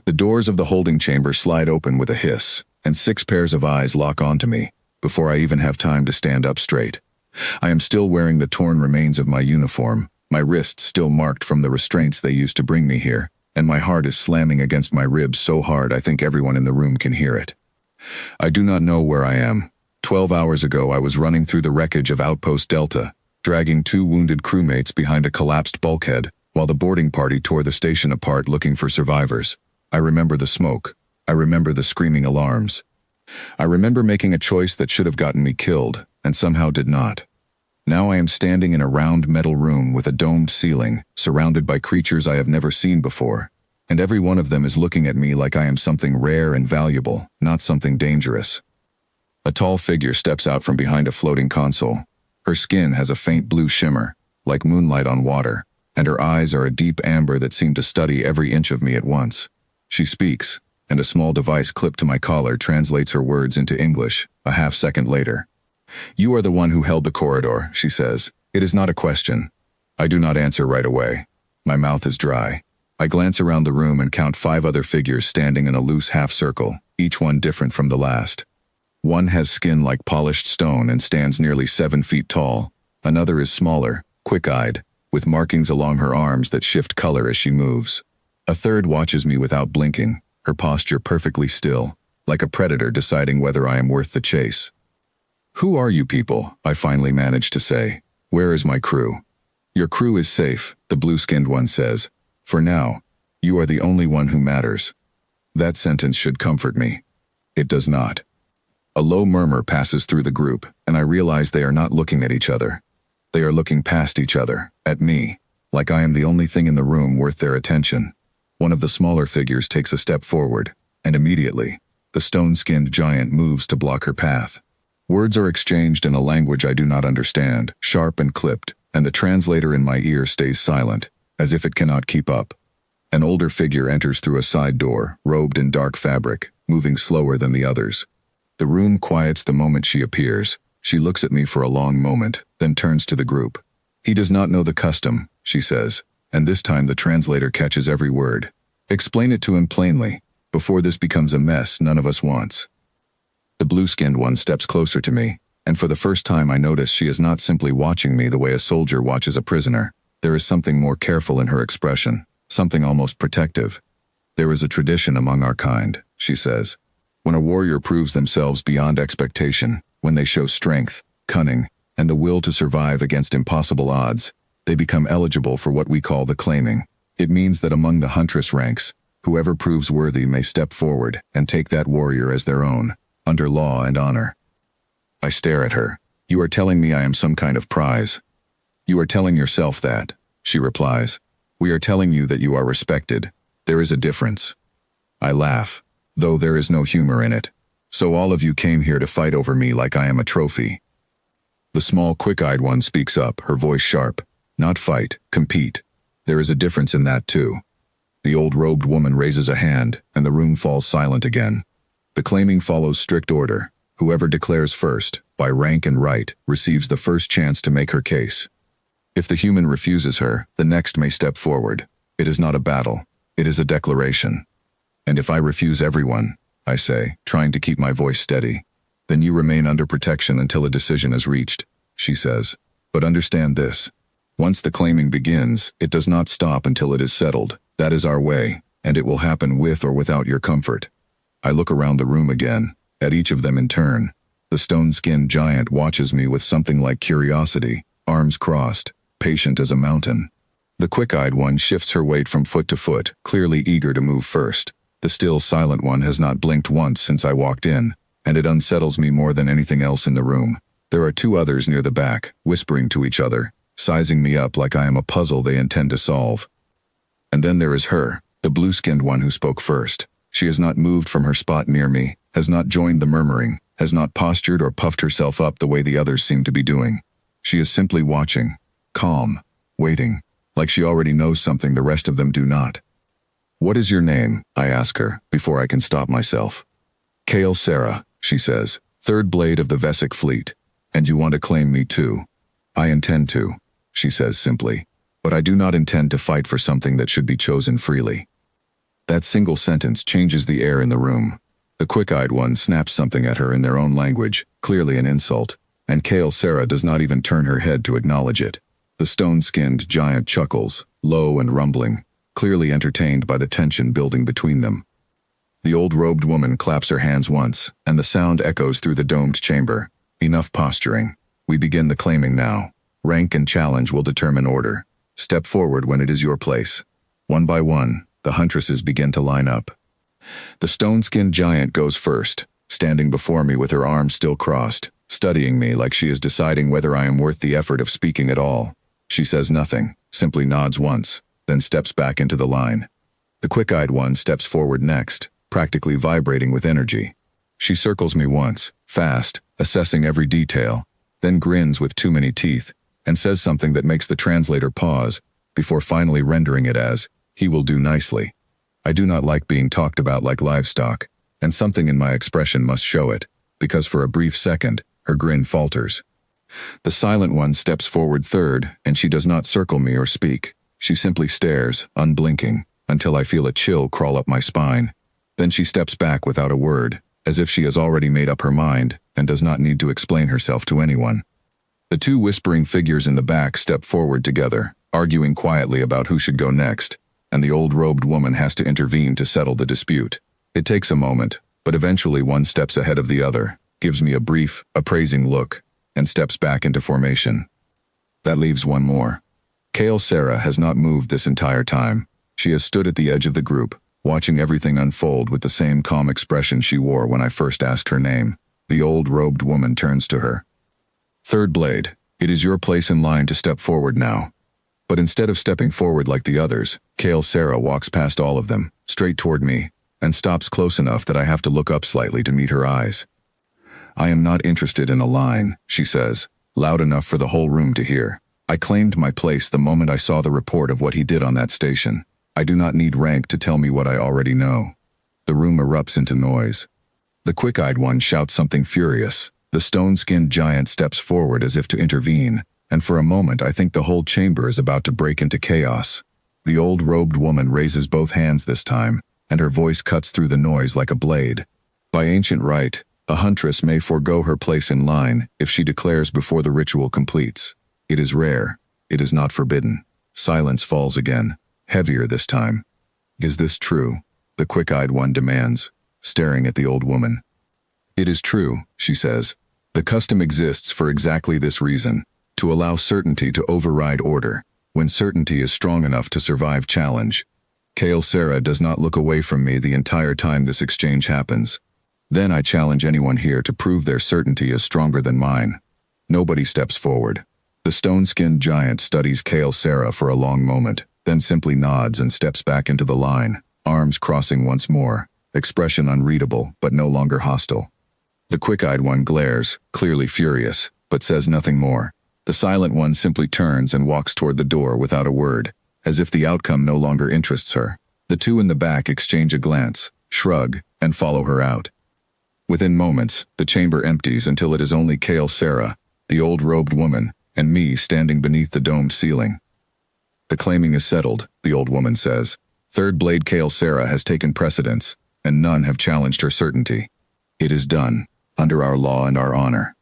The doors of the holding chamber slide open with a hiss, and 6 pairs of eyes lock onto me, before I even have time to stand up straight. I am still wearing the torn remains of my uniform, my wrists still marked from the restraints they used to bring me here, and my heart is slamming against my ribs so hard I think everyone in the room can hear it. I do not know where I am. 12 hours ago I was running through the wreckage of Outpost Delta, dragging 2 wounded crewmates behind a collapsed bulkhead, while the boarding party tore the station apart looking for survivors. I remember the smoke. I remember the screaming alarms. I remember making a choice that should have gotten me killed, and somehow did not. Now I am standing in a round metal room with a domed ceiling, surrounded by creatures I have never seen before, and every one of them is looking at me like I am something rare and valuable, not something dangerous. A tall figure steps out from behind a floating console. Her skin has a faint blue shimmer, like moonlight on water, and her eyes are a deep amber that seem to study every inch of me at once. She speaks, and a small device clipped to my collar translates her words into English, a half-second later. "You are the one who held the corridor," she says. "It is not a question." I do not answer right away. My mouth is dry. I glance around the room and count 5 other figures standing in a loose half-circle, each one different from the last. One has skin like polished stone and stands nearly 7 feet tall. Another is smaller, quick-eyed, with markings along her arms that shift color as she moves. A third watches me without blinking, her posture perfectly still, like a predator deciding whether I am worth the chase. "Who are you people?" I finally manage to say. "Where is my crew?" "Your crew is safe," the blue-skinned one says. "For now, you are the only one who matters." That sentence should comfort me. It does not. A low murmur passes through the group, and I realize they are not looking at each other. They are looking past each other, at me, like I am the only thing in the room worth their attention. One of the smaller figures takes a step forward, and immediately, the stone-skinned giant moves to block her path. Words are exchanged in a language I do not understand, sharp and clipped, and the translator in my ear stays silent, as if it cannot keep up. An older figure enters through a side door, robed in dark fabric, moving slower than the others. The room quiets the moment she appears. She looks at me for a long moment, then turns to the group. "He does not know the custom," she says, and this time the translator catches every word. "Explain it to him plainly, before this becomes a mess none of us wants." The blue-skinned one steps closer to me, and for the first time I notice she is not simply watching me the way a soldier watches a prisoner. There is something more careful in her expression, something almost protective. "There is a tradition among our kind," she says. "When a warrior proves themselves beyond expectation, when they show strength, cunning, and the will to survive against impossible odds, they become eligible for what we call the claiming. It means that among the Huntress ranks, whoever proves worthy may step forward and take that warrior as their own, under law and honor." I stare at her. "You are telling me I am some kind of prize." "You are telling yourself that," she replies. "We are telling you that you are respected. There is a difference." I laugh, though there is no humor in it. "So all of you came here to fight over me like I am a trophy." The small, quick-eyed one speaks up, her voice sharp. "Not fight, compete. There is a difference in that too." The old robed woman raises a hand, and the room falls silent again. The claiming follows strict order. Whoever declares first, by rank and right, receives the first chance to make her case. If the human refuses her, the next may step forward. It is not a battle. It is a declaration. "And if I refuse everyone," I say, trying to keep my voice steady, "then you remain under protection until a decision is reached," she says. "But understand this. Once the claiming begins, it does not stop until it is settled. That is our way, and it will happen with or without your comfort." I look around the room again, at each of them in turn. The stone-skinned giant watches me with something like curiosity, arms crossed, patient as a mountain. The quick-eyed one shifts her weight from foot to foot, clearly eager to move first. The still silent one has not blinked once since I walked in, and it unsettles me more than anything else in the room. There are 2 others near the back, whispering to each other, sizing me up like I am a puzzle they intend to solve. And then there is her, the blue-skinned one who spoke first. She has not moved from her spot near me, has not joined the murmuring, has not postured or puffed herself up the way the others seem to be doing. She is simply watching, calm, waiting, like she already knows something the rest of them do not. "What is your name?" I ask her, before I can stop myself. "Kale Sarah," she says, "3rd Blade of the Vesic Fleet. And you want to claim me too?" "I intend to," she says simply, "but I do not intend to fight for something that should be chosen freely." That single sentence changes the air in the room. The quick-eyed one snaps something at her in their own language, clearly an insult, and Kale Sarah does not even turn her head to acknowledge it. The stone-skinned giant chuckles, low and rumbling, clearly entertained by the tension building between them. The old robed woman claps her hands once, and the sound echoes through the domed chamber. Enough posturing. We begin the claiming now. Rank and challenge will determine order. Step forward when it is your place. One by one, the huntresses begin to line up. The stone-skinned giant goes first, standing before me with her arms still crossed, studying me like she is deciding whether I am worth the effort of speaking at all. She says nothing, simply nods once, then steps back into the line. The quick-eyed one steps forward next, practically vibrating with energy. She circles me once, fast, assessing every detail, then grins with too many teeth, and says something that makes the translator pause, before finally rendering it as, "He will do nicely." I do not like being talked about like livestock, and something in my expression must show it, because for a brief second, her grin falters. The silent one steps forward third, and she does not circle me or speak. She simply stares, unblinking, until I feel a chill crawl up my spine. Then she steps back without a word, as if she has already made up her mind, and does not need to explain herself to anyone. The two whispering figures in the back step forward together, arguing quietly about who should go next, and the old robed woman has to intervene to settle the dispute. It takes a moment, but eventually one steps ahead of the other, gives me a brief, appraising look, and steps back into formation. That leaves one more. Kale Sarah has not moved this entire time. She has stood at the edge of the group, watching everything unfold with the same calm expression she wore when I first asked her name. The old robed woman turns to her. "Third Blade, it is your place in line to step forward now." But instead of stepping forward like the others, Kale Sarah walks past all of them, straight toward me, and stops close enough that I have to look up slightly to meet her eyes. "I am not interested in a line," she says, loud enough for the whole room to hear. "I claimed my place the moment I saw the report of what he did on that station. I do not need rank to tell me what I already know." The room erupts into noise. The quick-eyed one shouts something furious. The stone-skinned giant steps forward as if to intervene, and for a moment I think the whole chamber is about to break into chaos. The old robed woman raises both hands this time, and her voice cuts through the noise like a blade. By ancient right, a huntress may forego her place in line if she declares before the ritual completes. It is rare. It is not forbidden. Silence falls again, heavier this time. "Is this true?" the quick-eyed one demands, staring at the old woman. "It is true," she says. "The custom exists for exactly this reason, to allow certainty to override order, when certainty is strong enough to survive challenge." Kale Sarah does not look away from me the entire time this exchange happens. Then I challenge anyone here to prove their certainty is stronger than mine. Nobody steps forward. The stone-skinned giant studies Kale Sarah for a long moment, then simply nods and steps back into the line, arms crossing once more, expression unreadable but no longer hostile. The quick-eyed one glares, clearly furious, but says nothing more. The silent one simply turns and walks toward the door without a word, as if the outcome no longer interests her. The two in the back exchange a glance, shrug, and follow her out. Within moments, the chamber empties until it is only Kale Sarah, the old robed woman, and me standing beneath the domed ceiling. "The claiming is settled," the old woman says. "Third Blade Kale Sarah has taken precedence, and none have challenged her certainty. It is done, under our law and our honor."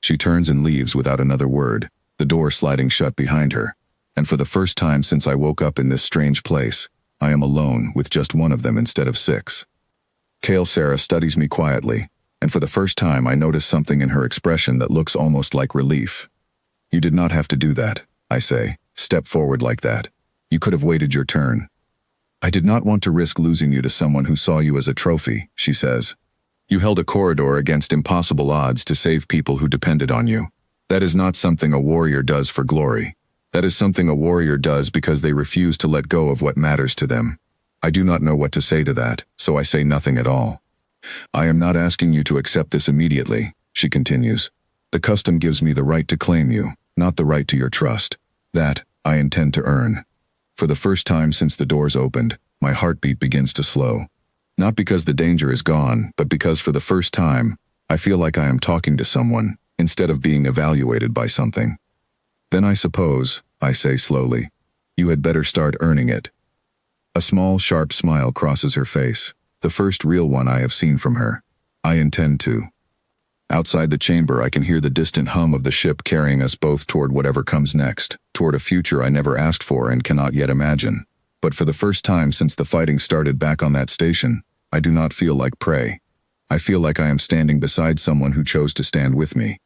She turns and leaves without another word, the door sliding shut behind her, and for the first time since I woke up in this strange place, I am alone with just one of them instead of 6. Kale Sarah studies me quietly, and for the first time I notice something in her expression that looks almost like relief. "You did not have to do that," I say. "Step forward like that. You could have waited your turn." "I did not want to risk losing you to someone who saw you as a trophy," she says. "You held a corridor against impossible odds to save people who depended on you. That is not something a warrior does for glory. That is something a warrior does because they refuse to let go of what matters to them. I do not know what to say to that, so I say nothing at all." "I am not asking you to accept this immediately," she continues. "The custom gives me the right to claim you, not the right to your trust. That, I intend to earn." For the first time since the doors opened, my heartbeat begins to slow. Not because the danger is gone, but because for the first time, I feel like I am talking to someone, instead of being evaluated by something. "Then I suppose," I say slowly, "you had better start earning it." A small, sharp smile crosses her face, the first real one I have seen from her. I intend to. Outside the chamber, I can hear the distant hum of the ship carrying us both toward whatever comes next, toward a future I never asked for and cannot yet imagine. But for the first time since the fighting started back on that station, I do not feel like prey. I feel like I am standing beside someone who chose to stand with me.